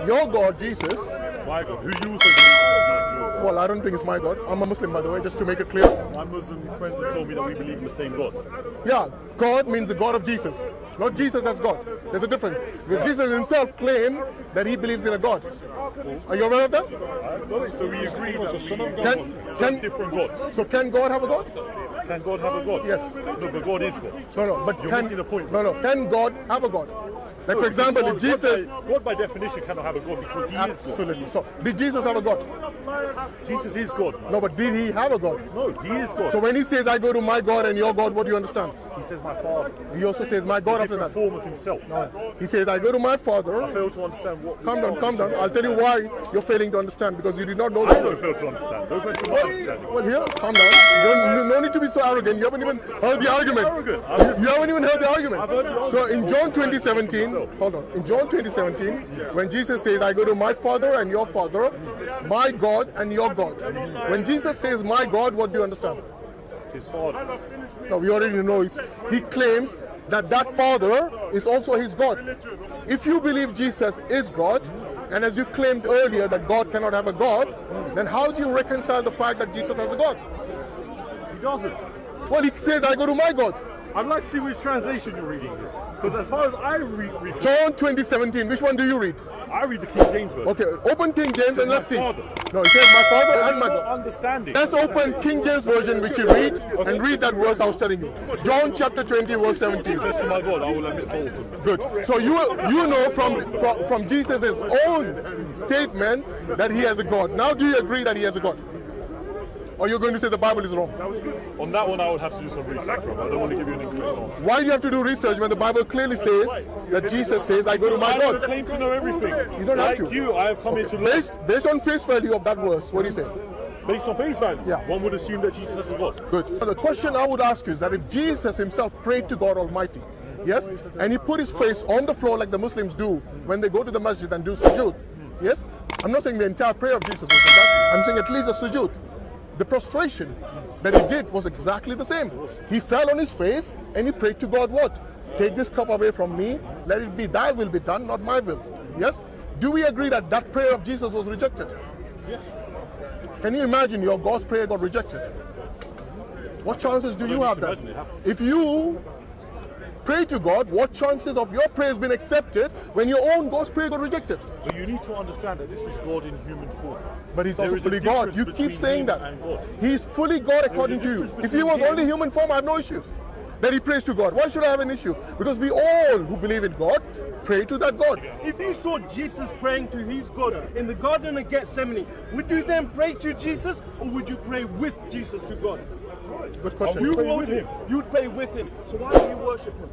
your God, Jesus. My God. Who you also believe is your God? Well, I don't think it's my God. I'm a Muslim, by the way, just to make it clear. My Muslim friends have told me that we believe in the same God. Yeah, God means the God of Jesus, not Jesus as God. There's a difference. Because Jesus himself claimed that he believes in a God. Are you aware of that? So we agree that we serve different gods. So can God have a God? Can God have a God? Yes. No, but God is God. No, but You're missing the point. No, can God have a God? Like for example, if Jesus... God by definition cannot have a God because he is God. Absolutely. So, did Jesus have a God? Jesus is God. No, but did he have a God? No, he is God. So when he says, I go to my God and your God, what do you understand? He says, my Father. He also says, my God after that. Form of himself. No. He says, I go to my Father. I fail to understand what... Calm down. I'll tell you why you're failing to understand, because you did not know I don't fail to understand. Don't question my understanding. Well, here, calm down. No need to be so arrogant. You haven't even heard the argument. You haven't even heard the argument. So in John 20:17, hold on. In John 20:17, when Jesus says, I go to my Father and your Father, my God and your God. When Jesus says, my God, what do you understand? His Father. No, we already know he claims that Father is also his God. If you believe Jesus is God, and as you claimed earlier that God cannot have a God, then how do you reconcile the fact that Jesus has a God? He doesn't. Well, he says, I go to my God. I'd like to see which translation you're reading here. Because as far as I read John 20:17, which one do you read? I read the King James version. Okay, open King James and let's see. Father. No, it says my Father and my God. Understanding. Let's open King James version, which you read, and read that verse I was telling you. John chapter 20, verse 17. Says to my God, I will admit fault to him. Good. So you know from Jesus' own statement that he has a God. Now do you agree that he has a God? Or you're going to say the Bible is wrong? On that one, I would have to do some research, bro. I don't want to give you an incorrect answer. Why do you have to do research when the Bible clearly says that Jesus says, I go to my God? I claim to know everything. You don't have to. Like you, I have come here to learn. Based on face value of that verse, what do you say? Based on face value? Yeah. One would assume that Jesus is a God. Good. Now, the question I would ask you is that if Jesus himself prayed to God Almighty, yes, and he put his face on the floor like the Muslims do when they go to the masjid and do sujood, yes? I'm not saying the entire prayer of Jesus was like that. I'm saying at least the sujood. The prostration that he did was exactly the same. He fell on his face and he prayed to God what? Take this cup away from me, let it be thy will be done, not my will. Yes? Do we agree that that prayer of Jesus was rejected? Yes. Can you imagine your God's prayer got rejected? What chances do you have then? If you pray to God, what chances of your prayers being accepted when your own God's prayer got rejected? But you need to understand that this is God in human form. But he's also fully God. You keep saying that. He's fully God according to you. If he was only human form, I have no issues. That he prays to God. Why should I have an issue? Because we all who believe in God pray to that God. If you saw Jesus praying to his God in the Garden of Gethsemane, would you then pray to Jesus or would you pray with Jesus to God? Good question. You would pray with him. So why do you worship him?